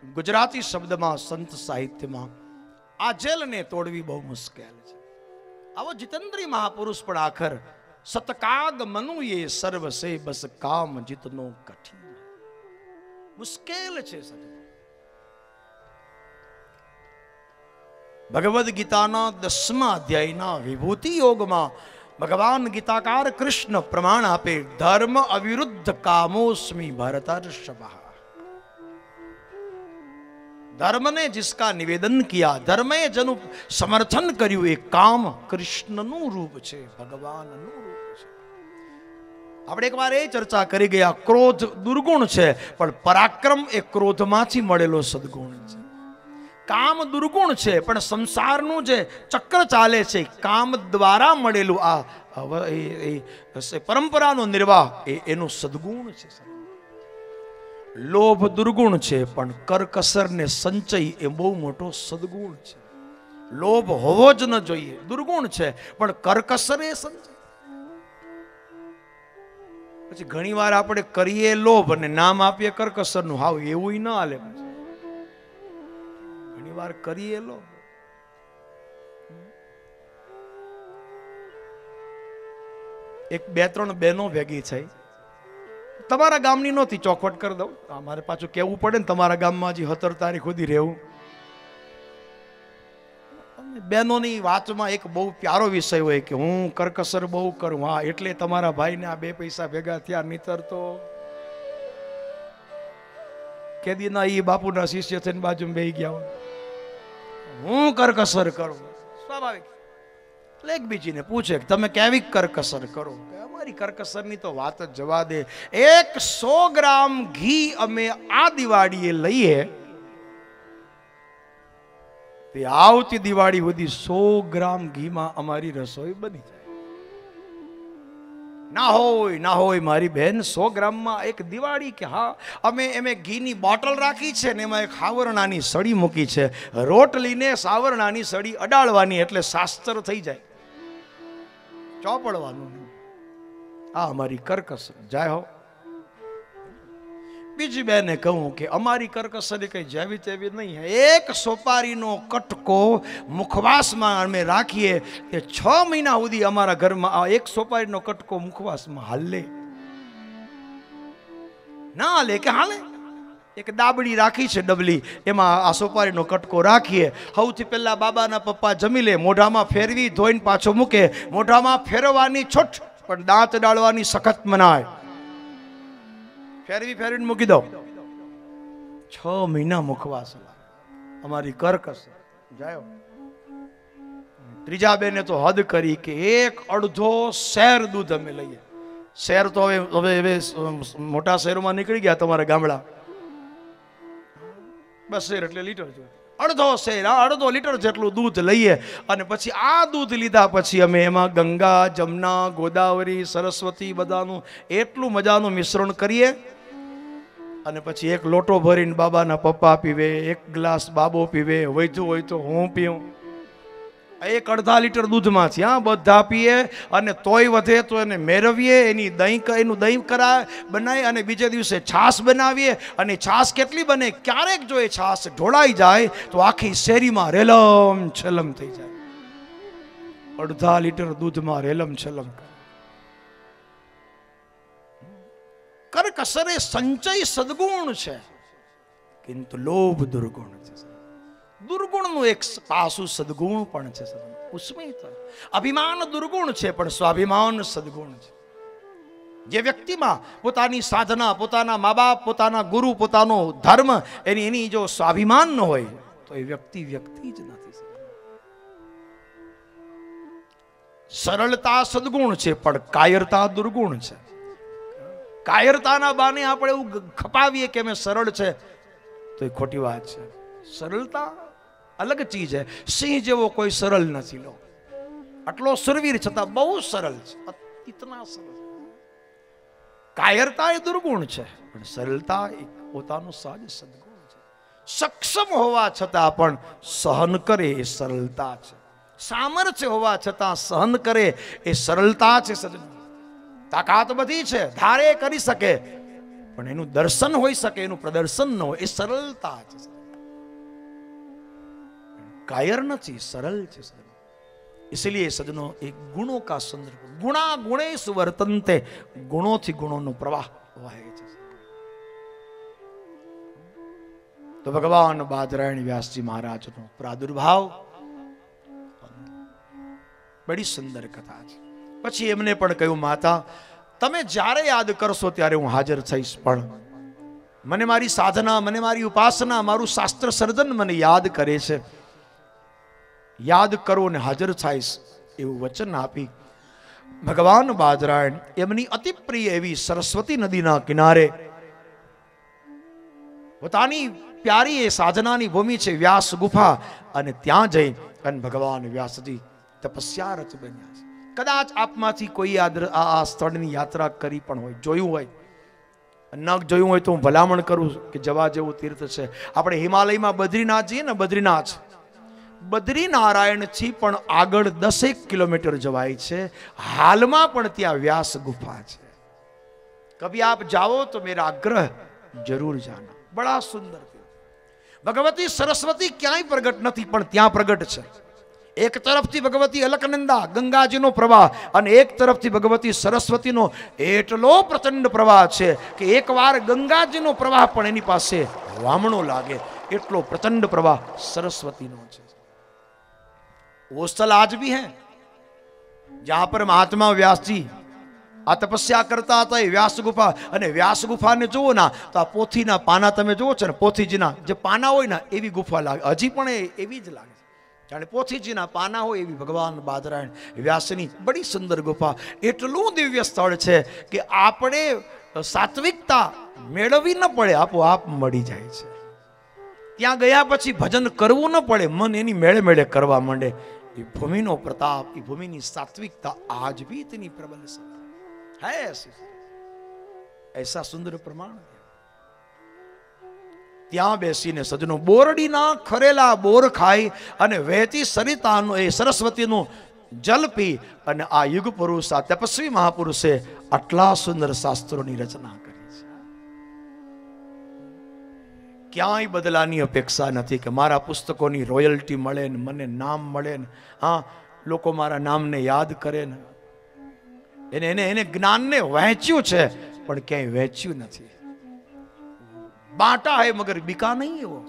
ગુજરાતી શબ્દમાં સંત સાહિત્યમાં આ જેલને તોડવી બહુ મુશ્કેલ છે. આવો જીતેન્દ્રી મહાપુરુષ પણ આખર સતકાગ મનુએ સર્વ સે બસ કામ જીતનો કઠિન. મુશ્કેલ છે સતત. ભગવદ્ ગીતાના 10મા અધ્યાયના વિભૂતિ યોગમાં ભગવાન ગીતાકાર કૃષ્ણ પ્રમાણ આપે, ધર્મ અવિરુદ્ધ કામોસ્મી ભરતર્ષભ. धर्म ने जिसका निवेदन किया, धर्म ए जनु समर्थन कर्यु, ए काम कृष्णनु रूप छे, भगवाननु रूप छे. આપણે એક વાર એ ચર્ચા કરી ગયા, ક્રોધ દુર્ગુણ છે પણ પરાક્રમ એ ક્રોધમાંથી મળેલો સદગુણ છે. કામ દુર્ગુણ છે પણ સંસારનું જે ચક્ર ચાલે છે કામ દ્વારા મળેલું આ પરંપરાનો નિર્વાહ એનું સદગુણ છે. લોભ દુર્ગુણ છે પણ કરકસર ને સંચય એ બહુ મોટો સદગુણ છે. લોભ હોવો જ ન જોઈએ, દુર્ગુણ છે, પણ કરકસર એ સંચય. પછી ઘણી વાર આપણે કરીએ લોભ અને નામ આપીએ કરકસર નું, હાવ એવું ન હાલે. ઘણી વાર કરીએ લોભ. એક 2-3 બહેનો ભેગી થઈ, તમારા ગામની નહોતી, ચોખવટ કરી દઉં, અમારે પાછું કેવું પડે ને તમારા ગામમાં હજી 17 તારીખ સુધી રહેવું. બહેનોની વાતમાં એક બહુ પ્યારો વિષય હોય કે હું કરકસર બહુ કરું. હા, એટલે તમારા ભાઈને આ 2 પૈસા ભેગા થયા, નહીતર તો કેદીના ઈ બાપુના શિષ્ય થઈને બાજુમાં બેહી ગયા. હું કરકસર કરું, સ્વાભાવિક. એટલે એકબીજીને પૂછે કે તમે કેવી કરકસર કરો? અમારી કરકસરની તો વાત જ જવા દે. 100 ગ્રામ ઘી અમે આ દિવાળીએ લઈએ, તે આવતી દિવાળી સુધી 100 ગ્રામ ઘીમાં અમારી રસોઈ બની જાય. ના હોય મારી બહેન, 100 ગ્રામમાં એક દિવાળી કે હા, અમે ઘીની બોટલ રાખી છે ને એમાં એક સાવરણાની સળી મૂકી છે, રોટલીને સાવરણાની સળી અડાડવાની એટલે શાસ્ત્ર થઈ જાય, ચોપડવાનું. આ અમારી કરકસર જાય હો. બીજી બેને કહું કે અમારી કરકસર કઈ જેવી તેવી નહીં. એક સોપારીનો કટકો મુખવાસમાં અમે રાખીએ તે 6 મહિના સુધી અમારા ઘરમાં આ એક સોપારીનો કટકો મુખવાસમાં હાલે ના હાલે કે હાલે. એક દાબડી રાખી છે ડબલી, એમાં આ સોપારીનો કટકો રાખીએ. સૌથી પહેલા બાબાના પપ્પા જમી લે, મોઢામાં ફેરવી ધોઈને પાછો મૂકે. મોઢામાં ફેરવવાની છૂટ પણ દાંત ડાળવાની સખત મનાય. ફેરવીને મૂકી દો. 6 મહિના મુખવાસ અમારી કરકસર જાય. ત્રીજા બેને તો હદ કરી કે 1/2 શેર દૂધ અમે લઈએ. શેર તો હવે મોટા શહેરોમાં નીકળી ગયા, તમારા ગામડા 2 શેર એટલે લીટર છે. 1/2 શેર, 1/2 લીટર જેટલું દૂધ લઈએ. અને પછી આ દૂધ લીધા પછી અમે એમાં ગંગા, જમના, ગોદાવરી, સરસ્વતી બધાનું એટલું મજાનું મિશ્રણ કરીએ. અને પછી એક લોટો ભરીને બાબાના પપ્પા પીવે, 1 ગ્લાસ બાબો પીવે, વધુ હોય તો હું પીઉં. 1/2 લીટર દૂધમાંથી હા બધા પીએ. અને તોય વધે તો એને મેળવીએ, એનું દહીં બનાવી અને બીજે દિવસે છાશ બનાવીએ. અને છાશ કેટલી બને, ક્યારેક જો એ છાશ ઢોળાઈ જાય તો આખી શેરીમાં રેલમ છલમ થઈ જાય. 1/2 લીટર દૂધમાં રેલમ છલમ. કરકસર એ સંચય સદગુણ છે, કિંતુ લોભ દુર્ગુણ છે. દુર્ગુણનું એક પાસું સદગુણ પણ છે. ઉસ્મિત અભિમાન દુર્ગુણ છે પણ સ્વાભિમાન સદગુણ છે. જે વ્યક્તિમાં પોતાની સાધના, પોતાના મા બાપ, પોતાના ગુરુ, પોતાનો ધર્મ, એની જો સ્વાભિમાન ન હોય તો એ વ્યક્તિ જ નથી. સરળતા સદગુણ છે પણ કાયરતા દુર્ગુણ છે. કાયરતાના બાને આપણે એવું ખપાવીએ કે અમે સરળ છે તો એ ખોટી વાત છે. સરળતા અલગ ચીજ છે. સિંહ જેવો કોઈ સરળ નથી. લો, આટલો સુરવીર છતાં બહુ સરળ છે, ઇતના સરળ. કાયરતા એ દુર્ગુણ છે પણ સરળતા એક પોતાનું સહજ સદગુણ છે. સક્ષમ હોવા છતાં પણ સહન કરે એ સરળતા છે. સામર્થ્ય હોવા છતાં સહન કરે એ સરળતા છે. તાકાત બધી છે, ધારે કરી શકે પણ એનું દર્શન હોઈ શકે, એનું પ્રદર્શન ન હોય, એ સરળતા છે. કાયર નથી, સરળ છે. इसलिए सजनों एक गुणों का संदर्भ, गुणा गुणेश वर्तन्ते, गुणों થી ગુણોનો પ્રવાહ વહે છે. તો ભગવાન બાદરાયણ વ્યાસજી મહારાજનો પ્રાદુર્ભાવ બડી સુંદર કથા છે. પછી એમને પણ કહ્યું, માતા તમે જ્યારે યાદ કરશો ત્યારે હું હાજર થઈશ, પણ મને મારી સાધના, મને મારી ઉપાસના, મારું શાસ્ત્ર સર્જન મને યાદ કરે છે, યાદ કરો ને હાજર થઈશ એવું વચન આપી ભગવાન બાદરાયણ એમની અતિ પ્રિય એવી સરસ્વતી નદીના કિનારે પોતાની પ્યારી એ સાધનાની ભૂમિ છે વ્યાસ ગુફા, અને ત્યાં જઈ અને ભગવાન વ્યાસજી તપસ્યારત બન્યા છે. કદાચ આપમાંથી કોઈ આ સ્થળની યાત્રા કરી પણ હોય, જોયું હોય, ન જોયું હોય તો હું ભલામણ કરું કે જવા જેવું તીર્થ છે. આપણે હિમાલયમાં બદ્રીનાથ જઈએ ને, બદ્રીનારાયણથી પણ આગળ 10 કિલોમીટર જવાય છે. હાલમાં પણ ત્યાં વ્યાસ ગુફા છે. કભી આપ જાઓ તો મેરા આગ્રહ જરૂર જાના. બડા સુંદર. ભગવતી સરસ્વતી ક્યાંય પ્રગટ નથી, પણ ત્યાં પ્રગટ છે. એક તરફથી ભગવતી અલકનંદા ગંગાજીનો પ્રવાહ, અને એક તરફથી ભગવતી સરસ્વતીનો એટલો પ્રચંડ પ્રવાહ છે કે એકવાર ગંગાજીનો પ્રવાહ પણ એની પાસે વામણો લાગે, એટલો પ્રચંડ પ્રવાહ સરસ્વતીનો છે. वो स्थल आज भी है जहां पर महात्मा व्यास जी आ तपस्या करता था. ये व्यास गुफा, અને વ્યાસ ગુફાને જુઓ ના તો આ પોથીના પાના તમે જુઓ છો ને, પોથીજીના જે પાના હોય ને એવી ગુફા લાગે, હજી પણ એવી જ લાગે, જાણે પોથીજીના પાના હોય એવી ભગવાન બાદરાયણ વ્યાસની બડી સુંદર ગુફા. એટલું દિવ્ય સ્થળ છે કે આપણે સાત્વિકતા મેળવવી ન પડે, આપોઆપ મળી જાય છે. ત્યાં ગયા પછી ભજન કરવું ન પડે, મન એની મેળે મેળે કરવા માંડે. ये भूमि नो प्रताप, ये भूमि की सात्विकता आज भी इतनी प्रबल है ऐसा सुंदर प्रमाण. ત્યાં બેસીને સજનો બોરડીના ખરેલા બોર ખાઈ અને વહેતી સરિતાનો એ સરસ્વતીનું જલ પી અને આ યુગ પુરુષ, આ તપસ્વી મહાપુરુષે આટલા સુંદર શાસ્ત્રોની રચના કરી છે. ક્યાંય બદલાની અપેક્ષા નથી કે મારા પુસ્તકોની રોયલ્ટી મળે ને, મને નામ મળે ને, હા લોકો મારા નામને યાદ કરે ને. એને જ્ઞાનને વહેંચ્યું છે પણ ક્યાંય વહેંચ્યું નથી. बांटा है मगर बिका नहीं है वो.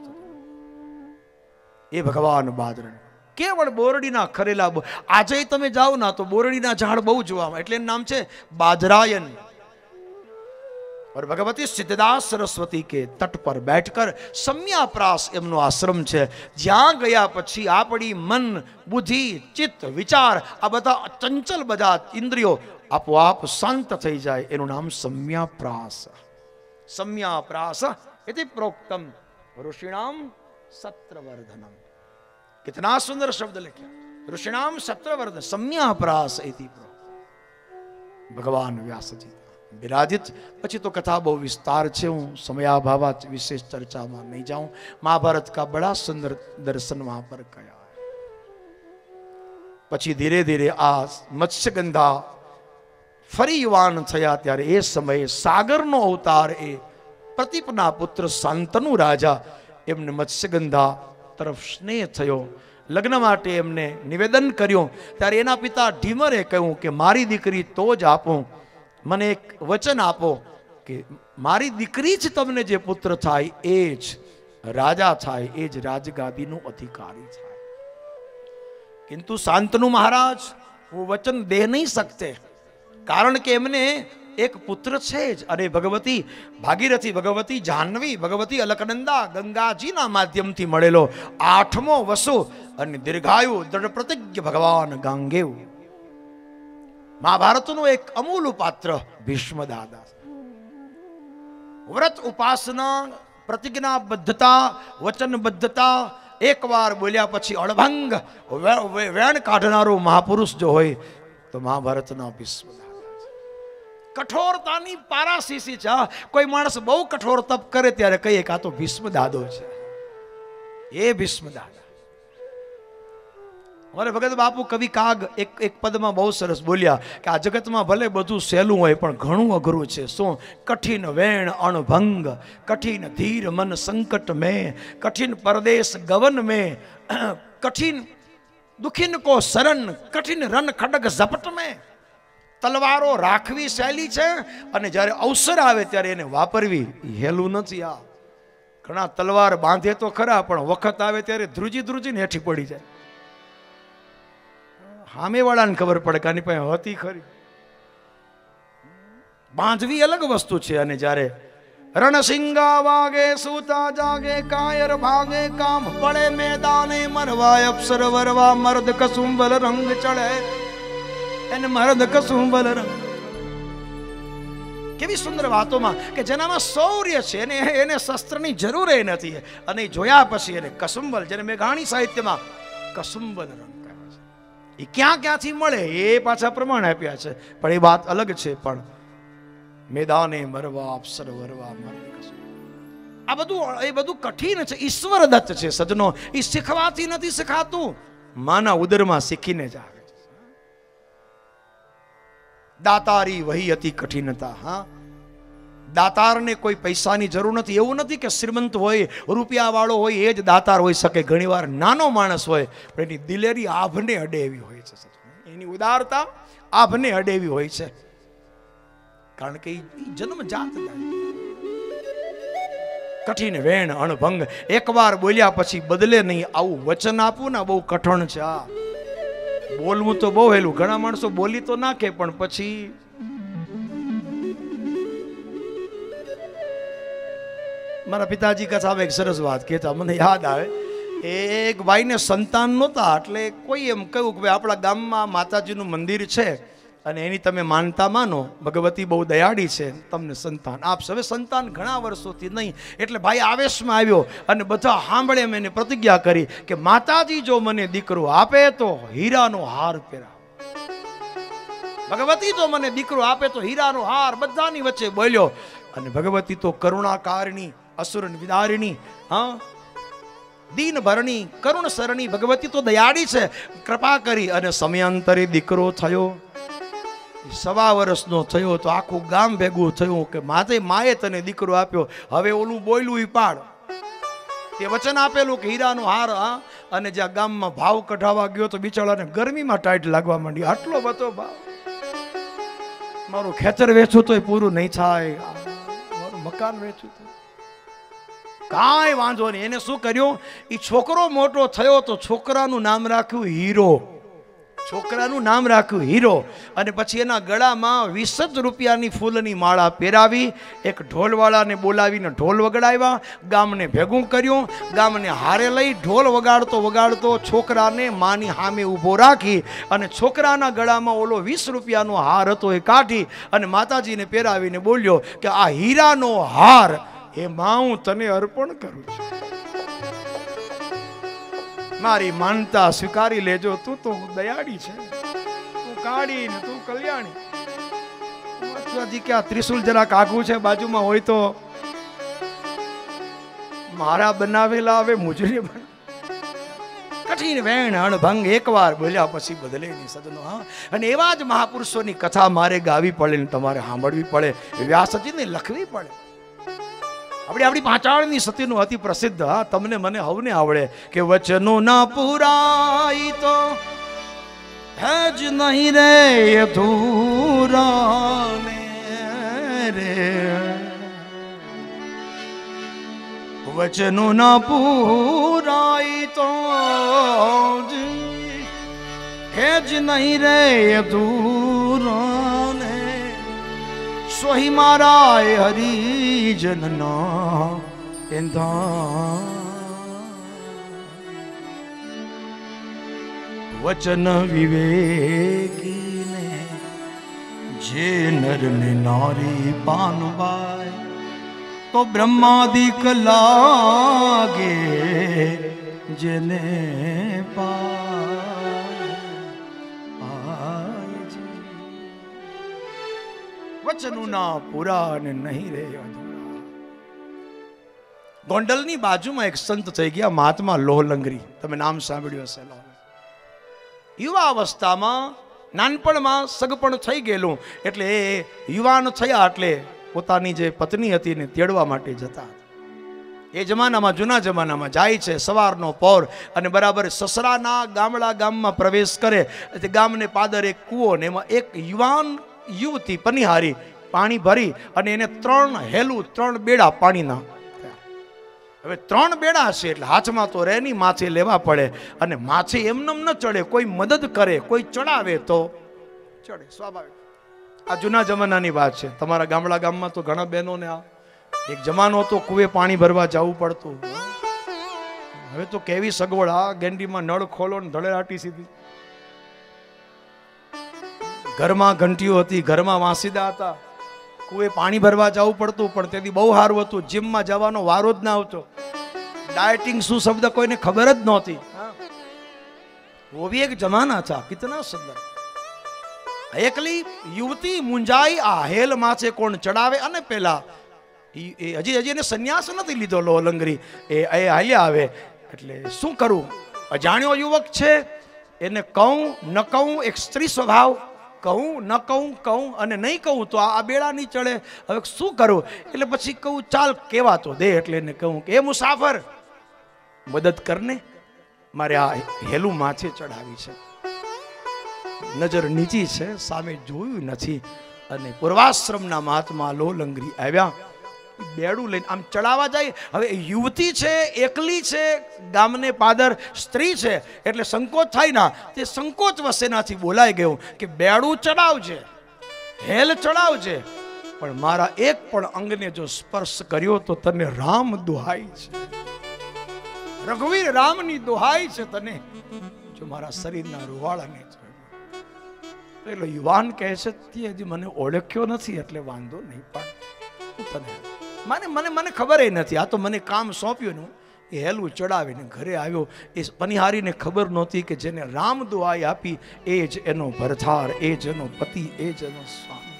ये भगवान बादरायण केवल बोरडीना खरेला. આજે તમે જાઓ ના તો બોરડીના ઝાડ બહુ જોવા મળે, એટલે એનું નામ છે बादरायन. और भगवती सिद्धदास सरस्वती के तट पर बैठकर सम्याप्रास એમનો આશ્રમ છે. જ્યાં ગયા પછી આપણી મન, બુદ્ધિ, ચિત્ત, વિચાર આ બધા ચંચલ બધા ઇન્દ્રિયો આપોઆપ શાંત થઈ જાય. એનું નામ सम्याप्रास. सम्याप्रास इति प्रोक्तम ऋषिणाम सत्रवर्धनम. कितना सुंदर शब्द लिखा, ऋषिणाम सत्रवर्धन सम्याप्रास इति भगवान व्यास जी विराजित. પછી તો કથા બહુ વિસ્તાર છે, હું સમયાભાવ વિશેષ ચર્ચામાં નહીં જાઉં. महाभारत का बड़ा सुंदर दर्शन वहां पर किया. પછી ધીરે ધીરે આ મત્સ્યગંધા ફરી યુવાન થયા ત્યારે એ સમયે સાગરનો અવતાર એ પ્રતિપના પુત્ર શાંતનુ રાજા, એમને મત્સ્યગંધા તરફ સ્નેહ થયો. લગ્ન માટે એમને નિવેદન કર્યું ત્યારે એના પિતા ઢીમરે કહ્યું કે મારી દીકરી તો જ આપું, મને એક વચન આપો કે મારી દીકરી જ તમને જે પુત્ર થાય એ જ રાજા થાય, એ જ રાજગાદીનો અધિકારી થાય. किंतु शांतनु महाराज वो वचन दे नहीं सकते, कारण के एमने एक पुत्र छे ज अने भगवती भागीरथी, भगवती जाह्नवी, भगवती अलकनंदा गंगाजी ना माध्यम थी मळेलो 8मो वसु अने दीर्घायु दृढ़ प्रतिज्ञ भगवान गांगेव. महाभारतनु एक अमूल पात्र भीष्म दादा. व्रत उपासना, प्रतिज्ञाबद्धता, वचनबद्धता, एक बार बोलिया पछी अड़भंग वेण काढनारो महापुरुष जो होय तो महाभारतना भीष्म. कठोरतानी पारासीसी छे. कोई माणस बहु कठोर तप करे त्यारे कहीए के आ तो भीष्म दादो छे. ए भीष्म दादा અરે ભગત બાપુ કવિ કાગ એક પદમાં બહુ સરસ બોલ્યા કે આ જગતમાં ભલે બધું સહેલું હોય પણ ઘણું અઘરું છે. શું? કઠિન વેણ અણભંગ, કઠિન ધીર મન સંકટ મેં, કઠિન પરદેશ ગવન મેં, કઠિન દુખિન કો શરણ, કઠિન રન ખડગ ઝપટ મેં. તલવારો રાખવી સહેલી છે અને જ્યારે અવસર આવે ત્યારે એને વાપરવી હેલું નથી. આ ઘણા તલવાર બાંધે તો ખરા પણ વખત આવે ત્યારે ધ્રુજી ધ્રુજીને હેઠી પડી જાય. સામેવાળાને ખબર પડે કે આની પાસે હતી ખરી. બાંધવી અલગ વસ્તુ છે અને જ્યારે રણસિંગા વાગે સૂતા જાગે કાયર ભાગે કામ પડે મેદાને મરવા અપ્સર વરવા મર્દ કસુંબલ રંગ ચડે એને મર્દ કસુંબલ રંગ. કેવી સુંદર વાતોમાં કે જેનામાં શૌર્ય છે એને શસ્ત્રની જરૂર નથી અને જોયા પછી એને કસુંબલ, જેને મેઘાણી સાહિત્યમાં કસુંબલ રંગ એ ક્યાંથી મળે એ પાછા પ્રમાણ આપ્યા છે પણ એ વાત અલગ છે. પણ મેદાને મરવા અપ્સર વરવા આ બધું કઠિન છે, ઈશ્વર દત્ત છે સજનો. એ શીખવાથી નથી શીખાતું, માના ઉદરમાં શીખીને જ આવે છે. દાતારી વહી અતિ કઠિનતા. હા, દાતારને કોઈ પૈસાની જરૂર નથી. એવું નથી કે શ્રીમંત હોય, રૂપિયા વાળો હોય એ જ દાતાર હોઈ શકે. ઘણી વાર નાનો માણસ હોય પણ એની દિલેરી આભને અડે એવી હોય છે, એની ઉદારતા આભને અડે એવી હોય છે. કારણ કે જન્મ જાત કઠિન વેણ અણભંગ. એકવાર બોલ્યા પછી બદલે નહીં, આવું વચન આપવું ને બહુ કઠણ છે. આ બોલવું તો બહુ હેલું, ઘણા માણસો બોલી તો નાખે પણ પછી મારા પિતાજી કથામાં એક સરસ વાત કહેતા મને યાદ આવે. એક ભાઈને સંતાન નહોતા એટલે કોઈ એમ કહ્યું કે ભાઈ આપણા ગામમાં માતાજીનું મંદિર છે અને એની તમે માનતા માનો, ભગવતી બહુ દયાળી છે, તમને સંતાન આપશે. હવે સંતાન ઘણા વર્ષોથી નહીં એટલે ભાઈ આવેશમાં આવ્યો અને બધા સાંભળે એમ એને પ્રતિજ્ઞા કરી કે માતાજી જો મને દીકરો આપે તો હીરાનો હાર પહેરાવ, ભગવતી જો મને દીકરો આપે તો હીરાનો હાર. બધાની વચ્ચે બોલ્યો અને ભગવતી તો કરુણાકારની, અસુર વિદારિણી, હા દીન ભરણી, કરુણ સરણી ભગવતી તો દયાળી છે. કૃપા કરી અને સમયાંતરે દીકરો થયો. 1.25 વર્ષનો થયો તો આખું ગામ ભેગું થયું કે માએ તને દીકરો આપ્યો. હવે ઓલું બોયલું પાડ, તે વચન આપેલું કે હીરાનો હાર. હા, અને જ્યાં ગામમાં ભાવ કઢાવા ગયો તો બિચારાને ગરમીમાં ટાઈટ લાગવા માંડી. આટલો બધો ભાવ, મારું ખેતર વેચું તોય પૂરું નહીં થાય, મારું મકાન વેચું તો કાંઈ વાંધો નહીં. એને શું કર્યું, એ છોકરો મોટો થયો તો છોકરાનું નામ રાખ્યું હીરો. છોકરાનું નામ રાખ્યું હીરો. અને પછી એના ગળામાં 20 રૂપિયાની ફૂલની માળા પહેરાવી. એક ઢોલવાળાને બોલાવીને ઢોલ વગાડાવ્યા, ગામને ભેગું કર્યું. ગામને હારે લઈ ઢોલ વગાડતો વગાડતો છોકરાને માની સામે ઊભો રાખી અને છોકરાના ગળામાં ઓલો 20 રૂપિયાનો હાર હતો એ કાઢી અને માતાજીને પહેરાવીને બોલ્યો કે આ હીરાનો હાર એ માં હું તને અર્પણ કરું છું, મારી માનતા સ્વીકારી લેજો. તું તો દયાળી છે, તું કાળી ને તું કલ્યાણી. હજી કે આ ત્રિશુલ જરાક આઘું છે, બાજુમાં હોય તો મારા બનાવેલા હવે મુજરે બન. કઠિન વેણ અણભંગ એકવાર બોલ્યા પછી બદલે નહીં સજનો. હા, અને એવા જ મહાપુરુષોની કથા મારે ગાવી પડે ને તમારે સાંભળવી પડે, વ્યાસજીને લખવી પડે. આપણી પાંચાળની સતીનું અતિ પ્રસિદ્ધ, હા તમને મને હવને આવડે કે વચનો ના પુરાઈ તો હેજ નહીં રે અધૂરા રે, વચનો ના પુરાઈ તો હેજ નહીં રે અધૂરા ને, સોહી મારા હરિજનના એંધા. વચન વિવેકીને જે નર ને નારી પાનવાય તો બ્રહ્માદિક લાગે જેને વચનું ના પુરા ને નહીં રે અધૂરા. ગોંડલની બાજુમાં એક સંત થઈ ગયા મહાત્મા લોહલંગરી, તમે નામ સાંભળ્યું હશે. યુવા અવસ્થામાં નાનપણમાં સગપણ થઈ ગયેલું એટલે એ યુવાન થયા એટલે પોતાની જે પત્ની હતી ને તેડવા માટે જતા એ જમાનામાં જૂના જમાનામાં જાય છે સવારનો પોર અને બરાબર સસરાના ગામમાં પ્રવેશ કરે ગામને પાદર એક કૂવો ને એમાં એક યુવાન યુવતી પનિહારી પાણી ભરી અને એને 3 હેલું 3 બેડા પાણીના. હવે 3 બેડા છે એટલે હાથમાં તો રેની માથે લેવા પડે અને માથે એમનેમ ન ચડે, કોઈ મદદ કરે, કોઈ ચડાવે તો ચડે, સ્વાભાવિક. આ જૂના જમાનાની વાત છે. તમારા ગામમાં તો ઘણા બહેનોને આ એક જમાનો તો કુએ પાણી ભરવા જવું પડતું. હવે તો કેવી સગવડ, આ ગેંડીમાં નળ ખોલો ને ધડેલાટી સીધી. ઘરમાં ઘંટીઓ હતી, ઘરમાં વાંસીદા હતા, કુએ પાણી ભરવા જવું પડતું. પણ તેથી બહુ સારું હતું, જીમમાં જવાનો વારો જ ના આવતો. ડાયટિંગ શું શબ્દ કોઈને ખબર જ નહોતી. वो भी एक जमाना था, कितना सुंदर. એકલી યુવતી મુંજાઈ, આ હેલ માથે કોણ ચડાવે. અને પેલા હજી એને સંન્યાસ નથી લીધો લો લંગરી, એ હાલ્યા આવે. એટલે શું કરું, અજાણ્યો યુવક છે, એને કહું ન કહું, એક સ્ત્રી સ્વભાવ, કહું ન કહું અને નહીં કહું તો આ બેડા નહીં ચડે. હવે શું કરું, એટલે પછી કહું ચાલ કેવા તો દે. એટલે એને કહું કે એ મુસાફર મદદ કરને, મારે આ હેલું માથે ચડાવી છે. નજર નીચી છે, સામે જોયું નથી. અને પૂર્વાશ્રમના મહાત્મા લો લંગરી આવ્યા, બેડું લઈને આમ ચડાવવા જાય. હવે યુવતી છે, એકલી છે, ગામને પાદર સ્ત્રી છે, એટલે સંકોચ થાય ના. તે સંકોચ વસેનાથી બોલાઈ ગયું કે બેડું ચડાવજે, હેલ ચડાવજે, પણ મારા એક પણ અંગને જો સ્પર્શ કર્યો તો તને રામ દુહાઈ છે, રઘુવીર રામની દુહાઈ છે તને, જો મારા શરીરના રૂવાળાને. એટલે યુવાન કહે છે તે હજી મને ઓળખ્યો નથી એટલે વાંધો નહીં, પણ તને મને ખબર નથી. આ તો મને કામ સોંપ્યું ને, એ હેલું ચડાવીને ઘરે આવ્યો. એ પનિહારીને ખબર નહોતી કે જેને રામ દુહાઈ આપી એ જ એનો ભરથાર, એ જ એનો પતિ, એ જ એનો સ્વામી.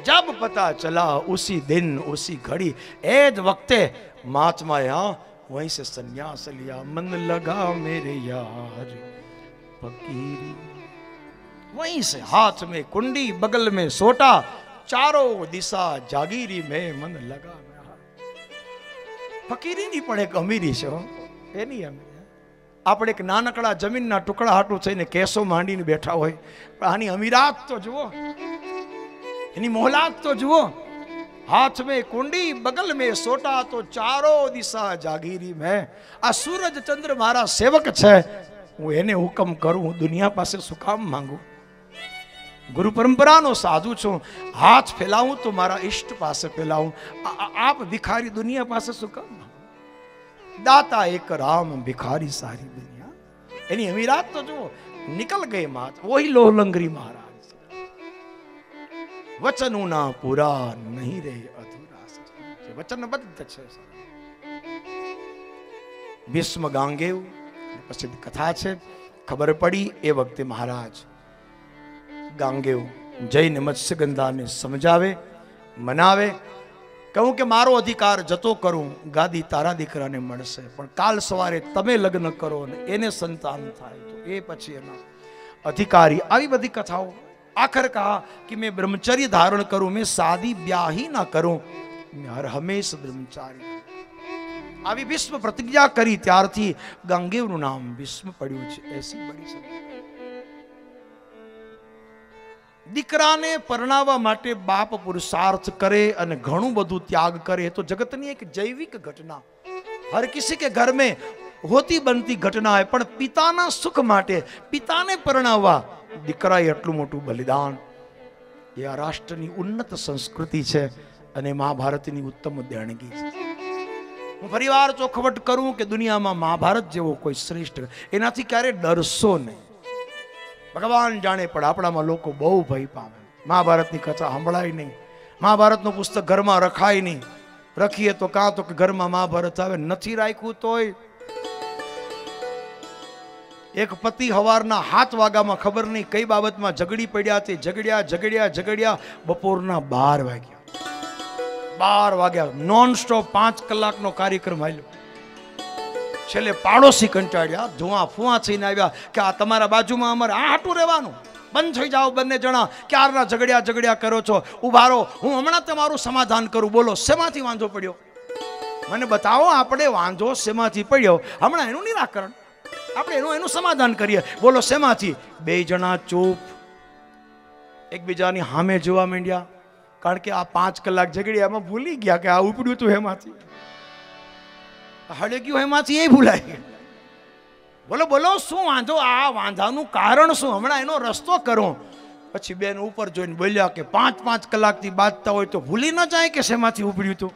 જબ પતા ચલા ઉસી દિન ઉસી ઘડી, એ જ વખતે મહાત્માએ वहीं से संन्यास लिया. मन लगा मेरे यार फकीरी, वहीं से हाथ में कुंडी, बगल में सोटा, चारों दिशा जागीरी में मन लगा. ફકીરી ની પણ એક અમીરી છે, એની અમીરી. આપણે એક નાનકડા જમીનના ટુકડા હાટું થઈને કેસો માંડીને બેઠા હોય, પણ આની અમીરાત તો જુઓ, એની મોહલાત તો જુઓ. हाथ में कुंडी, बगल में सोटा, तो चारों दिशा जागीरी में. આ સૂરજ ચંદ્ર મારા સેવક છે, હું એને હુકમ કરું, હું દુનિયા પાસે શું કામ માંગુ? ગુરુ પરંપરાનો સાધુ છું, હાથ ફેલાવું તો મારા ઈષ્ટ પાસે ફેલાવું. આપ ભિખારી દુનિયા પાસે શું કામ માંગુ? દાતા એક રામ, ભિખારી સારી દુનિયા. એની અમીરાત તો જુઓ. નિકલ ગए मात, वही लोहलंगरी महाराज. વચનું ના પૂરા નહીં રે અધૂરા. વચનબદ્ધ છે. ભીષ્મ ગાંગેવ પ્રસિદ્ધ કથા છે. ખબર પડી એ વખતે મહારાજ ગાંગેવ જઈને મત્સ્યગંધાને સમજાવે, મનાવે, કહું કે મારો અધિકાર જતો કરું, ગાદી તારા દીકરાને મળશે, પણ કાલ સવારે તમે લગ્ન કરો અને એને સંતાન થાય તો એ પછી એના અધિકારી. આવી બધી કથાઓ. आखिर कहा कि मैं ब्रह्मचर्य धारण करूं, मैं शादी ब्याह ही ना करूं, मैं हर हमेशा ब्रह्मचारी. આવી ભીષ્મ પ્રતિજ્ઞા કરી ત્યારથી ગાંગેવનું નામ ભીષ્મ પડ્યું છે. એસી બડી છે. દીકરાને પરણાવવા માટે બાપ પુરુષાર્થ કરે અને ઘણું બધું ત્યાગ કરે તો જગતની એક જૈવિક ઘટના, હર કિસી કે ઘર में होती बनती घटना है. પણ પિતાના સુખ માટે, પિતાને પરણાવવા દીકરાએ એટલું મોટું બલિદાન. એ આ રાષ્ટ્રની ઉન્નત સંસ્કૃતિ છે અને મહાભારતની ઉત્તમ દેણગી છે. હું ફરીવાર ચોખવટ કરું કે દુનિયામાં મહાભારત જેવો કોઈ શ્રેષ્ઠ, એનાથી ક્યારે ડરશો નહીં. ભગવાન જાણે પણ આપણામાં લોકો બહુ ભય પામે. મહાભારતની કથા સંભળાય નહીં, મહાભારતનું પુસ્તક ઘરમાં રખાય નહીં. રખીએ તો કાં તો કે ઘરમાં મહાભારત આવે, નથી રાખ્યું તોય. એક પતિ હવારના 7 વાગ્યામાં ખબર નહીં કઈ બાબતમાં ઝઘડી પડ્યા તે ઝઘડ્યા બપોરના 12 વાગ્યા. 12 વાગ્યા નોન સ્ટોપ 5 કલાકનો કાર્યક્રમ હાલ્યો. છેલ્લે પાડોશી કંટાળ્યા, ધુઆ ફુઆ થઈને આવ્યા કે આ તમારા બાજુમાં અમારે આ હાટું રહેવાનું, બંધ થઈ જાઓ બંને જણા, ક્યારના ઝઘડ્યા કરો છો, ઉભા રહો, હું હમણાં તમારું સમાધાન કરું. બોલો શેમાંથી વાંધો પડ્યો? મને બતાવો, આપણે વાંધો શેમાંથી પડ્યો, હમણાં એનું નિરાકરણ, આપણે એનું સમાધાન કરીએ. બોલો શેમાંથી? બે જણા ચૂપ એકબીજાની સામે જોવા માંડ્યા, કારણ કે આ 5 કલાક ઝઘડ્યામાં ભૂલી ગયા કે આ ઉપડ્યું હતું એમાંથી, હળે ગયું એમાંથી એ ભૂલાઈ ગયું. બોલો બોલો શું વાંધો? આ વાંધાનું કારણ શું? હમણાં એનો રસ્તો કરો. પછી બેન ઉપર જોઈને બોલ્યા કે 5 કલાકથી બાંધતા હોય તો ભૂલી ન જાય કે શેમાંથી ઉપડ્યું હતું.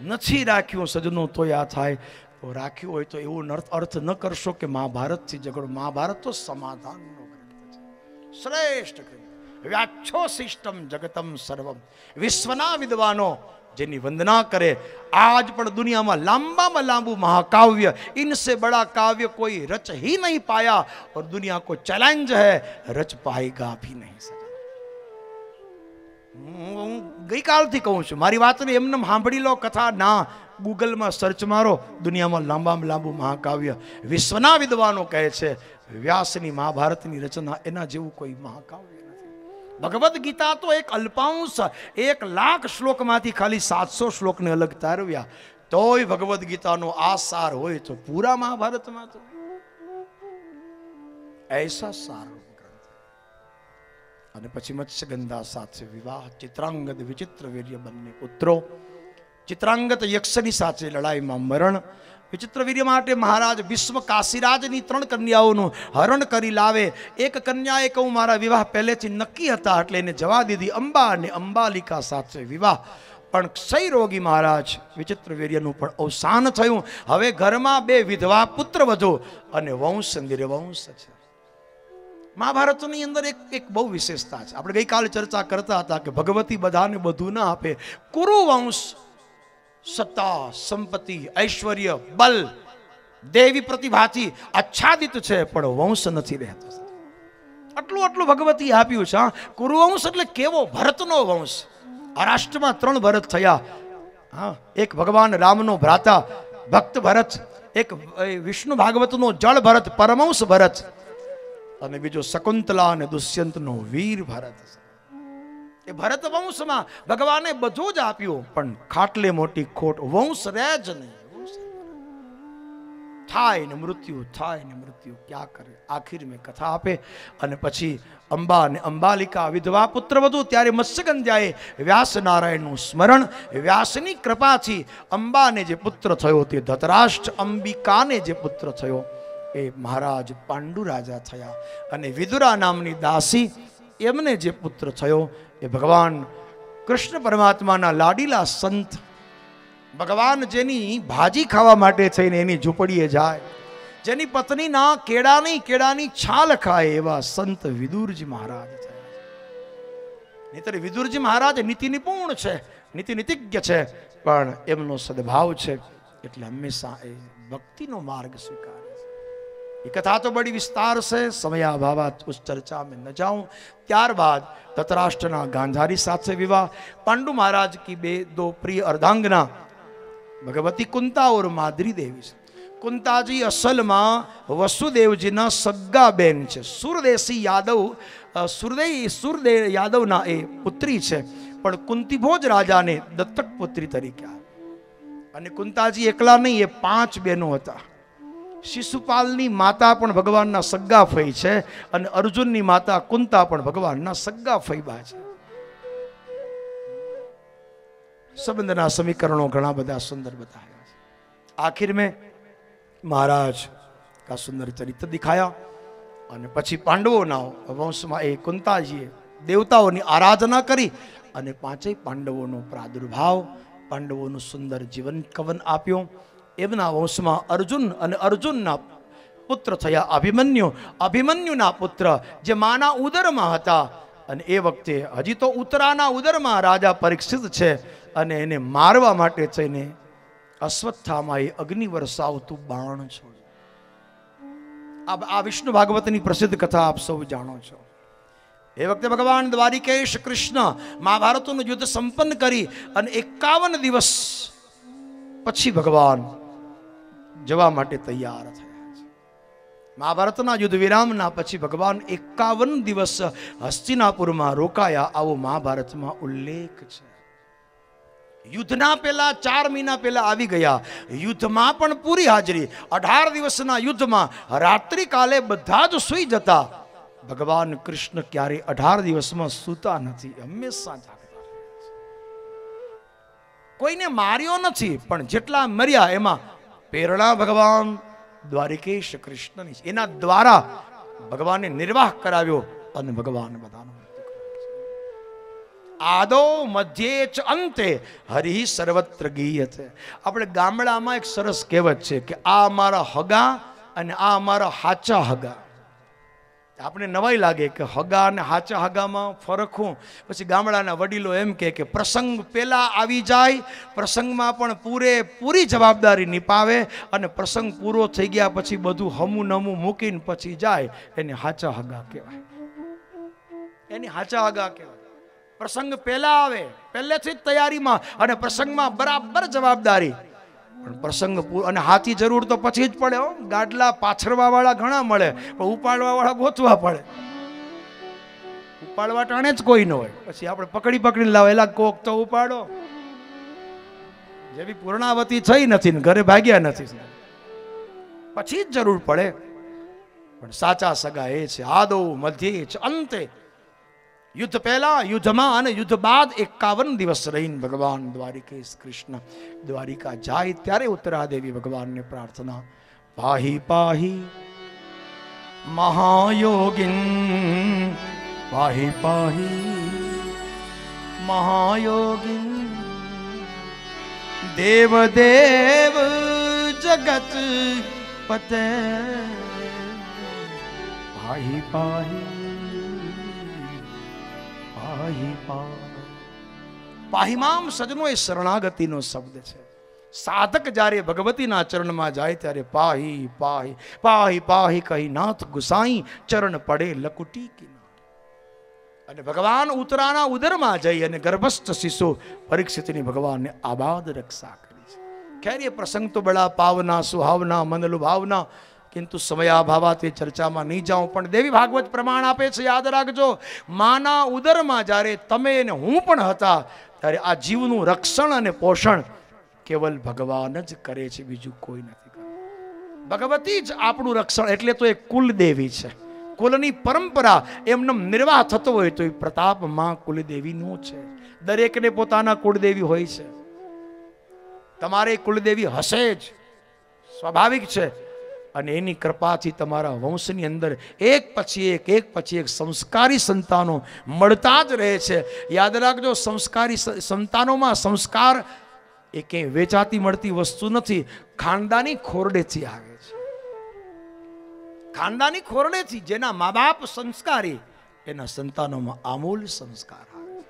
નથી રાખ્યું સજનો તો આ થાય, તો રાખ્યું હોય તો એવું અર્થ ન કરશો કે મહાભારતથી ઝઘડો. મહાભારત તો સમાધાનનો ગ્રંથ છે, શ્રેષ્ઠ ગ્રંથ. વ્યાખ્યો સિસ્ટમ જગતમ સર્વમ. વિશ્વના વિદ્વાનો જેની વંદના કરે. આજ પણ દુનિયામાં લાંબામાં લાંબુ મહાકાવ્ય, इनसे बड़ा काव्य कोई रच ही नहीं पाया और दुनिया को चैलेंज है, रच पाएगा भी नहीं सका. હું ગઈકાલથી કહું છું, મારી વાતને એમને સાંભળી લો કથા ના, ગૂગલમાં સર્ચ મારો, દુનિયામાં લાંબામાં લાંબુ મહાકાવ્ય વિશ્વના વિદ્વાનો કહે છે વ્યાસની મહાભારતની રચના, એના જેવું કોઈ મહાકાવ્ય. ભગવદ્ ગીતા તો એક અલ્પાંશ, 1,00,000 શ્લોકમાંથી ખાલી 700 શ્લોકને અલગ તારવ્યા, તોય ભગવદ્ ગીતાનો આ સાર હોય તો પૂરા મહાભારતમાં તો ऐसा સાર ગ્રંથ. અને પછી મત્સ્યગંધા સાથે વિવાહ, ચિત્રાંગદ વિચિત્ર વીર્ય બંને પુત્રો. ચિત્રાંગત યક્ષની સાથે લડાઈમાં મરણ. વિચિત્ર વીર્ય માટે મહારાજ વિશ્વ કાશીરાજની 3 કન્યાઓનું હરણ કરી લાવે. એક કન્યાએ કહું મારા વિવાહ પહેલેથી નક્કી હતા, એટલે એને જવા દીધી. અંબા અને અંબાલિકા સાથે વિવાહ. પણ ક્ષય રોગી મહારાજ વિચિત્ર વીર્યનું પણ અવસાન થયું. હવે ઘરમાં 2 વિધવા પુત્ર વધુ અને વંશ નિર્વંશ છે. મહાભારતની અંદર એક બહુ વિશેષતા છે. આપણે ગઈકાલે ચર્ચા કરતા હતા કે ભગવતી બધાને બધું ના આપે. કુરુવંશ સત્તા, સંપત્તિ, ઐશ્વર્ય, બલ, દેવી પ્રતિભાથી આચ્છાદિત છે, પણ વંશ નથી રહેતો. આટલું ભગવતી આપ્યું છે. કુરુવંશ એટલે કેવો? ભરતનો વંશ. આ રાષ્ટ્રમાં 3 ભરત થયા. હા, એક ભગવાન રામનો ભ્રાતા ભક્ત ભરત, એક વિષ્ણુ ભાગવતનો જળ ભરત પરમહંસ ભરત, અને બીજો શકુંતલા અને દુષ્યંતનો વીર ભરત. એ ભરત વંશમાં ભગવાને બધું જ આપ્યું, પણ ખાટલે મોટી ખોટ, વંશ રહે જ નહીં. થાય ને મૃત્યુ, થાય ને મૃત્યુ, ક્યાં કરે? આખિર મેં કથા આપે. અને પછી અંબા અને અંબાલિકા વિધવા પુત્ર વધુ. ત્યારે મત્સ્યગંધાએ વ્યાસ નારાયણનું સ્મરણ, વ્યાસની કૃપાથી અંબાને જે પુત્ર થયો તે ધતરાષ્ટ્ર, અંબિકાને જે પુત્ર થયો એ મહારાજ પાંડુ રાજા થયા. અને વિદુરા નામની દાસી, એમને જે પુત્ર થયો એ ભગવાન કૃષ્ણ પરમાત્માના લાડીલા સંત. ભગવાન જેની ભાજી ખાવા માટે થઈને એની ઝૂંપડીએ જાય, જેની પત્નીના કેળાની છાલ ખાય, એવા સંત વિદુરજી મહારાજ થયા. નહીતર વિદુરજી મહારાજ નીતિ નિપુણ છે, નીતિજ્ઞ છે, પણ એમનો સદભાવ છે એટલે હંમેશા એ ભક્તિનો માર્ગ સ્વીકારે. ये कथा तो बड़ी विस्तार से, समय अभावात उस चर्चा में न जाऊं. ત્યારબાદ ધતરાષ્ટ્રના ગાંધારી સાથે વિવાહ. પાંડુ મહારાજ की 2 प्रिय अर्धांगना भगवती कुंता और माद्री देवी છે. कुंताजी અસલમાં વસુદેવજીના સગ્ગા બેન છે. સુરદેશી યાદવ, સુરદેવ યાદવના એ પુત્રી છે, પણ કુંતીભોજ રાજાને દત્તક પુત્રી તરીકે આવી. અને કુંતાજી એકલા નહીં, એ 5 બહેનો હતા. શિશુપાલની માતા પણ ભગવાનના સગ્ગા ફઈ છે, અને અર્જુનની માતા કુંતા પણ ભગવાનના સગ્ગા ફઈબા છે. સંબંધના સમીકરણો ઘણા બધા સુંદર બતાવ્યા છે. આખિર में महाराज का सुंदर चरित्र दिखाया. અને પછી પાંડવોના વંશમાં એ કુંતાજીએ દેવતાઓની આરાધના કરી અને 5 પાંડવોનો પ્રાદુર્ભાવ, પાંડવોનું સુંદર જીવન કવન આપ્યો. એમના વંશમાં અર્જુન અને અર્જુનના પુત્ર થયા અભિમન્યુ. અભિમન્યુના પુત્ર જે માના ઉદરમાં હતા, અને એ વખતે હજી તો ઉત્તરાના ઉદરમાં રાજા પરીક્ષિત છે, અને એને મારવા માટે થઈને અશ્વત્થામાએ અગ્નિ વરસાવતું બાણ છોડ્યું. આ વિષ્ણુ ભાગવતની પ્રસિદ્ધ કથા આપ સૌ જાણો છો. એ વખતે ભગવાન દ્વારિકેશ કૃષ્ણ મહાભારતનું યુદ્ધ સંપન્ન કરી અને 51 દિવસ પછી ભગવાન જવા માટે તૈયાર થયા છે. મહાભારતના યુદ્ધ વિરામના પછી ભગવાન 51 દિવસ હસ્તિનાપુરમાં રોકાયા, આવો મહાભારતમાં ઉલ્લેખ છે. યુદ્ધના પહેલા 4 મહિના પહેલા આવી ગયા. યુદ્ધમાં પણ પૂરી હાજરી. 18 દિવસના યુદ્ધમાં રાત્રિ કાલે બધા જ સૂઈ જતા. ભગવાન કૃષ્ણ ક્યારે 18 દિવસમાં સૂતા નથી, હંમેશા જાગતા. કોઈને માર્યો નથી, પણ જેટલા મર્યા એમાં પ્રેરણા ભગવાન દ્વારિકેશ કૃષ્ણની. એના દ્વારા ભગવાને નિર્વાહ કરાવ્યો અને ભગવાન બધાનો આદો મધ્યે ચ અંતે હરિ સર્વત્ર ગીયતે. આપણે ગામડામાં એક સરસ કહેવત છે કે આ અમારા હગા અને આ અમારા હાચા હગા. આપણે નવાઈ લાગે કે હગા અને હાચા હગામાં ફરક હું. પછી ગામડાના વડીલો એમ કે પ્રસંગ પહેલા આવી જાય, પ્રસંગમાં પણ પૂરેપૂરી જવાબદારી નિભાવે, અને પ્રસંગ પૂરો થઈ ગયા પછી બધું હમું નમું મૂકીને પછી જાય, એને હાચા હગા કહેવાય. એની હાચા હગા કહેવાય. પ્રસંગ પહેલા આવે, પહેલેથી જ તૈયારીમાં, અને પ્રસંગમાં બરાબર જવાબદારી. પણ પ્રસંગ અને હાથી જરૂર તો પછી જ પડે. ગાડલા પાછળવા વાળા ઘણા મળે, પણ ઉપાડવા વાળા ગોતવા પડે. ઉપાડવા ટાણે જ કોઈ ન હોય, પછી આપણે પકડીને લાવેલા કોક તો ઉપાડો. જેવી પૂર્ણાવતી થઈ નથી ને ઘરે ભાગ્યા નથી, પછી જ જરૂર પડે. પણ સાચા સગા એ છે આદો મધ્યે ચ અંતે. યુદ્ધ પહેલા, યુદ્ધમાં અને યુદ્ધ બાદ 51 દિવસ રહીને ભગવાન દ્વારિકેશ કૃષ્ણ દ્વારિકા જાય ત્યારે ઉત્તરાદેવી ભગવાનને પ્રાર્થના, પાહી પાહી મહાયોગિન, પાહી પાહી મહાયોગિન, દેવ દેવ જગત પતે, પાહી પાહી. પાહીમામ સજનો એ શરણાગતિનો શબ્દ છે. સાધક જ્યારે ભગવતીના ચરણમાં જાય ત્યારે પાહી પાહી પાહી પાહી કહી નાથ ગુસાઈ ચરણ પડે લકુટી કિનારે. અને ભગવાન ઉત્તરાના ઉદરમાં જઈ અને ગર્ભસ્થ શિશુ પરીક્ષિતની ભગવાનને આબાદ રક્ષા કરી છે. ખેર એ પ્રસંગ તો બડા પાવના સુહાવના મન લુભાવના, કિંતુ સમયાભાવાથી ચર્ચામાં નહીં જાઉં. પણ દેવી ભાગવત પ્રમાણ આપે છે, યાદ રાખજો, માના ઉદરમાં જ્યારે તમે અને હું પણ હતા ત્યારે આ જીવનું રક્ષણ અને પોષણ કેવલ ભગવાન જ કરે છે, બીજું કોઈ નથી કરતું. ભગવતી જ આપણું રક્ષણ. એટલે તો એ કુલદેવી છે. કુલની પરંપરા એમનો નિર્વાહ થતો હોય તો એ પ્રતાપ માં કુલદેવીનું છે. દરેકને પોતાના કુળદેવી હોય છે. તમારે કુલદેવી હશે જ, સ્વાભાવિક છે. અને એની કૃપાથી તમારા વંશની અંદર એક પછી એક સંસ્કારી સંતાનો મળતા જ રહે છે. યાદ રાખજો, સંસ્કારી સંતાનોમાં સંસ્કાર એ ક્યાંય વેચાતી મળતી વસ્તુ નથી, ખાનદાની ખોરડેથી આવે છે. ખાનદાની ખોરડેથી જેના મા બાપ સંસ્કારી, એના સંતાનોમાં આમૂલ સંસ્કાર આવે છે.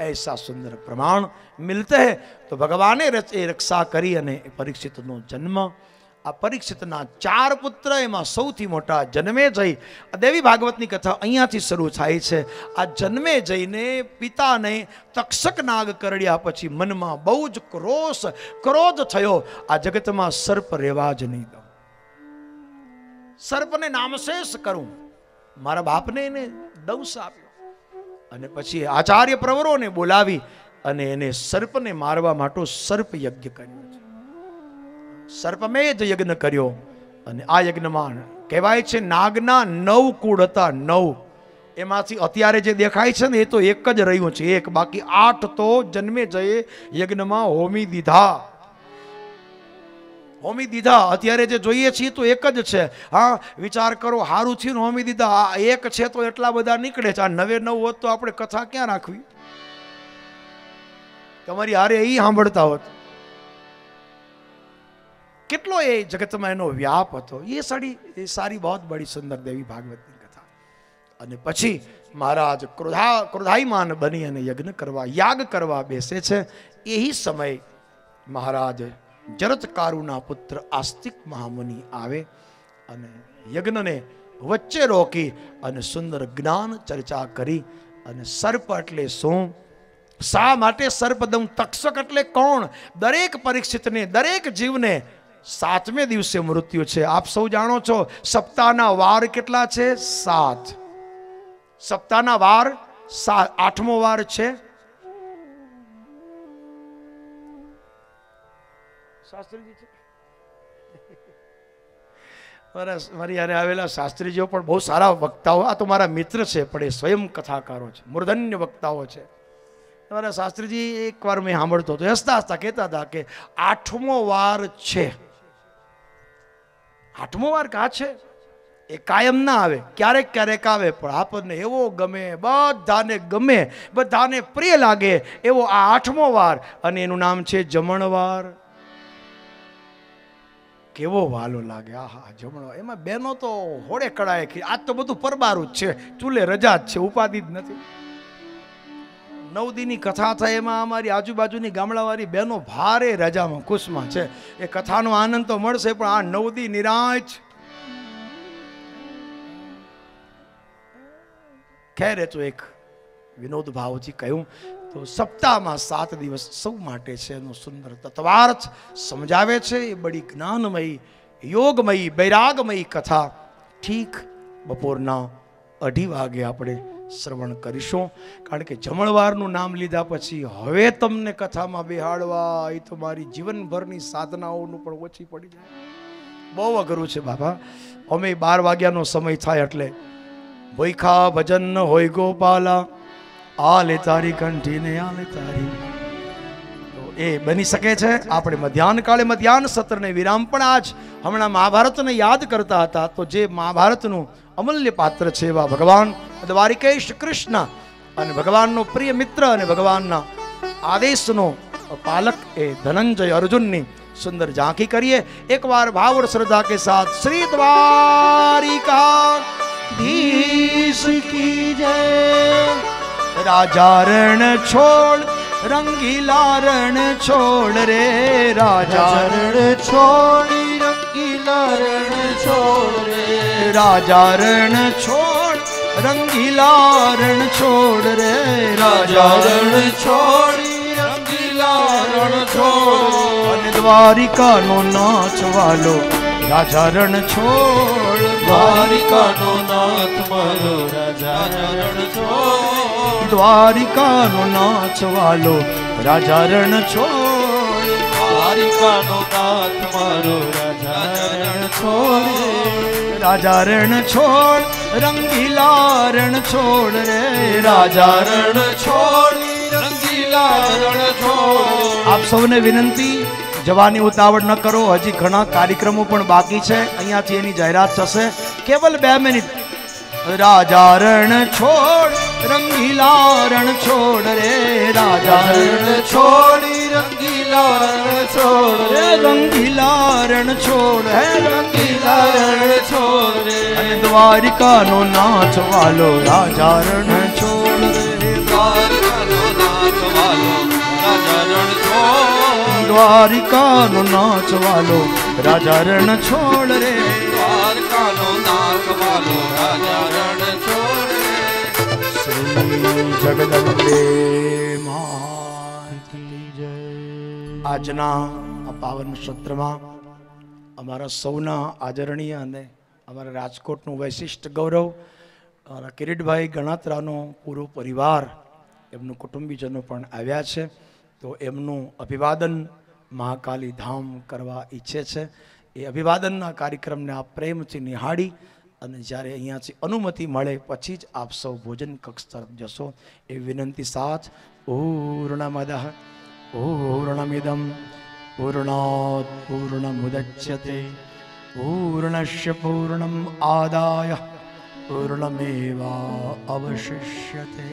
ऐसा सुंदर प्रमाण मिलते हैं. तो भगवाने रक्षा करी અને પરીક્ષિતનો જન્મ. આ પરીક્ષિતના 4 પુત્ર, એમાં સૌથી મોટા જન્મેજય. દેવી ભાગવતની કથા અહીંયાથી શરૂ થાય છે. આ જન્મેજયને પિતાને તક્ષક નાગ કરડ્યા પછી મનમાં બહુ જ ક્રોધ થયો. આ જગતમાં સર્પ રહેવા જ નહીં દઉં, સર્પને નામશેષ કરું. મારા બાપને એને દંશ આપ્યો. અને પછી આચાર્ય પ્રવરોને બોલાવી અને એને સર્પને મારવા માટે સર્પ યજ્ઞ કર્યો છે. સર્પમેધ યજ્ઞ કર્યો. અને આ યજ્ઞમાં કહેવાય છે નાગના 9 કુળ હતા. 9 એમાંથી અત્યારે જે દેખાય છે ને એ તો એક જ રહ્યું છે, એક. બાકી 8 તો જન્મેજયે યજ્ઞમાં હોમી દીધા. અત્યારે જે જોઈએ છીએ તો એક જ છે. હા, વિચાર કરો, હારું થયું હોમી દીધા. આ એક છે તો એટલા બધા નીકળે છે. આ 9 હોત તો આપણે કથા ક્યાં રાખવી? તમારી હારે એ સાંભળતા હોત. કેટલો એ જગતમાં એનો વ્યાપ હતો. એ સારી બહુ બડી સુંદર દેવી ભાગવતની કથા. અને પછી મહારાજ ક્રોધાયમાન બની અને યાગ કરવા બેસે છે. એ સમય મહારાજ જરતકારુના પુત્ર આસ્તિક મહામુનિ આવે અને યજ્ઞને વચ્ચે રોકી અને સુંદર જ્ઞાન ચર્ચા કરી. અને સર્પ એટલે શું, શા માટે સર્પદંશ? તક્ષક એટલે કોણ? દરેક પરીક્ષિતને, દરેક જીવને 7મે દિવસે મૃત્યુ છે. આપ સૌ જાણો છો સપ્તાહના વાર કેટલા છે? 7. સપ્તાહના વાર 7. 8મો વાર છે શાસ્ત્રીજી છે. મારી યારે આવેલા શાસ્ત્રીજીઓ પણ બહુ સારા વક્તાઓ. આ તો મારા મિત્ર છે પણ એ સ્વયં કથાકારો છે, મૂર્ધન્ય વક્તાઓ છે. તમારા શાસ્ત્રીજી એકવાર મેં સાંભળતો હતો, હસતા હસતા કહેતા હતા કે 8મો વાર છે. 8મો વાર કા છે એ કાયમ ના આવે, ક્યારેક ક્યારેક આવે, પણ આપણને એવો ગમે, બધાને ગમે, બધાને પ્રિય લાગે એવો આ 8મો વાર, અને એનું નામ છે જમણવાર. કેવો વાલો લાગે! આહા, જમણવાર. એમાં બહેનો તો હોડે કળાએ. આજ તો બધું પરબારું જ છે, ચૂલે રજા જ છે, ઉપાધિ જ નથી. 9 દીની કથા થાય એમાં અમારી આજુબાજુની ગામડાવાળી બહેનો ભારે રજામાં ખુશમાં છે. એ કથાનો આનંદ તો મળશે, પણ આ 9 દી નિરાંત. ખેર, એ તો એક વિનોદ ભાવથી કહ્યું તો સપ્તાહમાં 7 દિવસ સૌ માટે છે એનો સુંદર તત્વાર્થ સમજાવે છે. એ બડી જ્ઞાનમયી, યોગમયી, વૈરાગમયી કથા ઠીક બપોરના 2:30 વાગે આપણે શ્રવણ કરીશું. કારણ કે જમણવારનું નામ લીધા પછી હવે તમને કથામાં બેહાડવા એ તો મારી જીવનભરની સાધનાઓનું પણ ઓછી પડી જાય. બહુ અઘરું છે બાબા. અમે 12 વાગ્યાનો સમય થાય એટલે ભોયખા ભજન હોય ગોપાલા, આલે તારી કંઠીને આલે તારી. તો એ બની શકે છે. આપણે મધ્યાહન કાળે મધ્યાહન સત્રને વિરામ પણ આજ હમણાં મહાભારતને યાદ કરતા હતા. તો જે મહાભારતનું અમૂલ્ય પાત્ર છે એવા ભગવાન દ્વારિકેશ કૃષ્ણ અને ભગવાનનો પ્રિય મિત્ર અને ભગવાનના આદેશનો પાલક એ ધનંજય અર્જુનની સુંદર ઝાંખી કરીએ. એકવાર ભાવ और श्रद्धा के साथ श्री द्वारिकाधीश की जय. राजा रण छोड़ रंगीला रण छोड़ रे, राजा रण छोड़ रंगीला रण छोड़ रे, राजा रण छोड़ रंगीला रण छोड़ रे, राजा रण छोड़ रंगीला रण छोड़. द्वारिका नो नाच वालो राजा रण छोड़, द्वारिका नो नाथ मारो राजा रण छोड़, द्वारिका नो नाच वालो राजा रण छोड़, द्वारिका नो नाथ मारो राजा रण छोड़. राजा रण छोड़ रंगीला रण छोड़ रे, राजा रण छोड़ रंगीला रण छोड़. આપ સૌને વિનંતી, જવાની ઉતાવળ ન કરો. હજી ઘણા કાર્યક્રમો પણ બાકી છે. અહીંયાથી એની જાહેરાત થશે. કેવલ 2 મિનિટ. રાજા રણ છોડ રંગીલા રણ છોડ રે, રાજા રણ છોડ રંગીલા રણ છોડ રે, રંગીલા રણ છોડ હે રંગીલા રણ છોડ રે. અને દ્વારિકાનો નાથ વાલો રાજા રણ છોડ રે, દ્વારિકાનો નાથ વાલો રાજા રણ છોડ, દ્વારિકાનો નાથ વાલો રાજા રણ છોડ રે, દ્વારકાનો નાથ વાલો રાજા રણ છોડ રે. શ્રી જગદંબે માત કી જય. આજના આ પાવન સત્રમાં અમારા સૌના આદરણીય અને અમારા રાજકોટનું વૈશિષ્ટ ગૌરવ અમારા કિરીટભાઈ ગણાત્રાનો પૂરો પરિવાર, એમનું કુટુંબીજનો પણ આવ્યા છે. તો એમનું અભિવાદન મહાકાલી ધામ કરવા ઈચ્છે છે. એ અભિવાદનના કાર્યક્રમને આપ પ્રેમથી નિહાળી અને જ્યારે અહીંયાથી અનુમતિ મળે પછી જ આપ સૌ ભોજન કક્ષ તરફ જશો એવી વિનંતી સાથ. પૂર્ણમદઃ પૂર્ણમિદં પૂર્ણાત પૂર્ણમુદચ્યતે પૂર્ણસ્ય પૂર્ણમ આદાય પૂર્ણમેવા અવશિષ્યતે.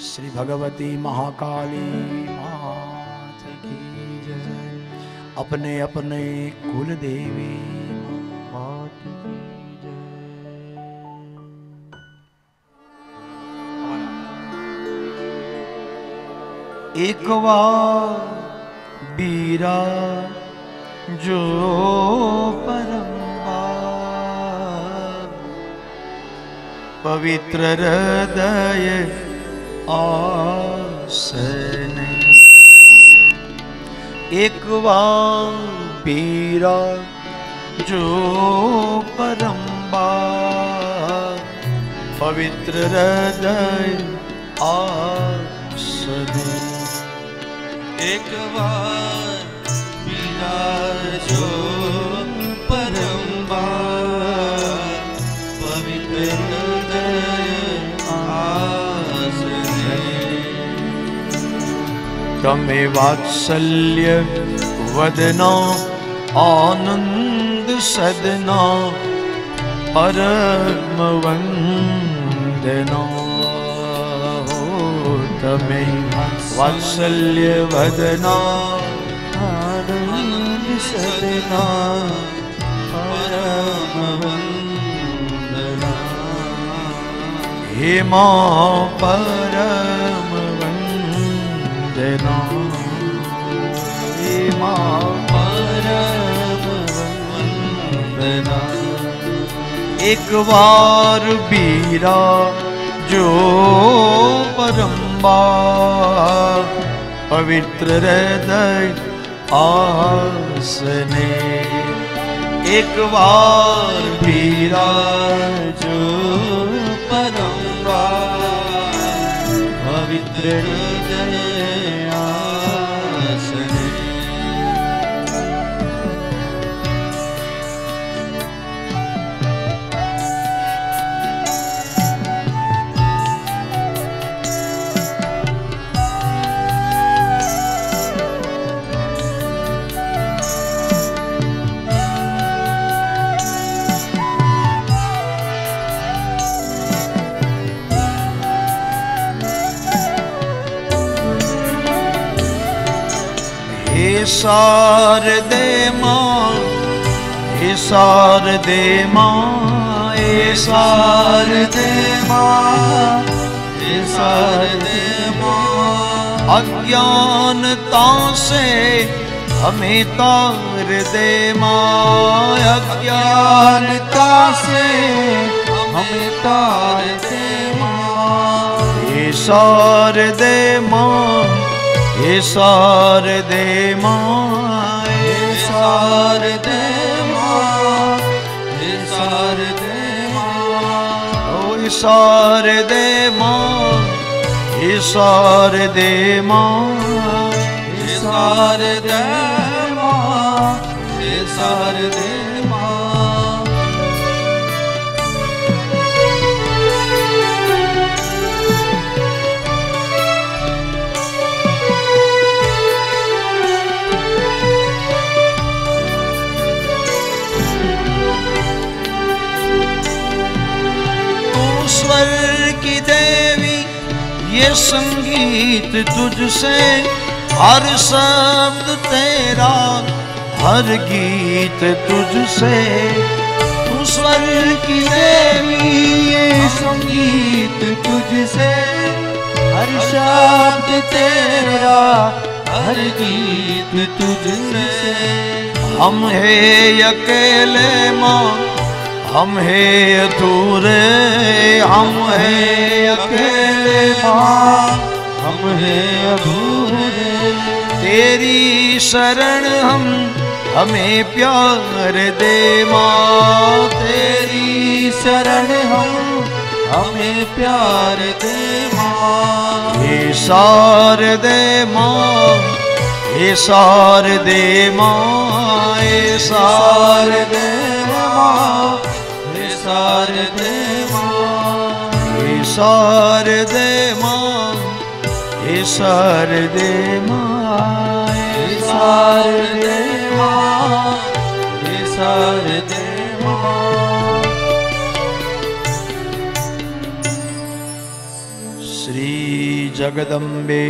શ્રી ભગવતી મહાકાલી માત કી જય. अपने अपने कुल देवी मात की जय. एक बार बीरा जो परम्बार पवित्र हृदय आ सने। एक बार पीरा जो परम्बार, पवित्र हृदय आसने। एक बार पीरा जो परम्बार, पवित्र हृदय आसने। तमे वात्सल्य वदना आनंद सदना, परम वंदना। हो तमे वात्सल्य वदना आनंद सदना, परम वंदना। हे मां परम वंदना, हे मां परम वंदना। एक बार बीरा जो परम्बार, पवित्र हृदय आसने। एक बार बीरा जो परम्बार, पवित्र हृदय आसने। हे शारदे मां, हे शारदे मां, हे शारदे मां, हे शारदे मां। अज्ञानता से हमें तार दे मां, अज्ञानता से हमें तार दे मां। हे शारदे मां, हे शारदे मां, हे शारदे मां, हे शारदे मां। ओ हे शारदे मां, हे शारदे मां, हे शारदे मां, हे शारदे मां। स्वर की देवी ये संगीत तुझसे, हर शब्द तेरा, हर गीत तुझसे। तू स्वर की देवी ये संगीत तुझसे, हर शब्द तेरा, हर गीत तुझसे। हम है अकेले माँ, हम है अधूरे, हम है अकेले माँ, हम हैं अधूरे। तेरी शरण हम, हमें प्यार दे माँ, तेरी शरण हम, हमें प्यार दे माँ। हे शारदे माँ, हे शारदे माँ, हे शारदे माँ, हे शारदे माँ। हे शारदे माँ, हे शारदे माँ, हे शारदे माँ, हे शारदे माँ। श्री जगदम्बे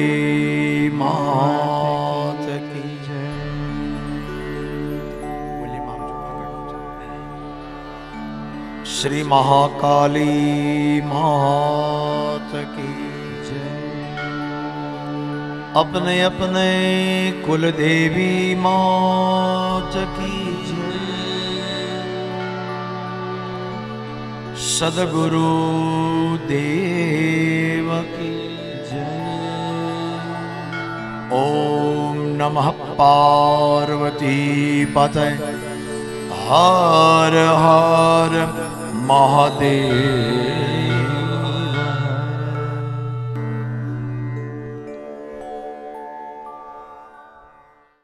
मात की जय। बोलिए माँ जो श्री महाकाली मात की जय। अपने अपने कुल देवी मात की जय। सदगुरु देव की जय। ओम नमः पार्वती पतये हर हर महादेव।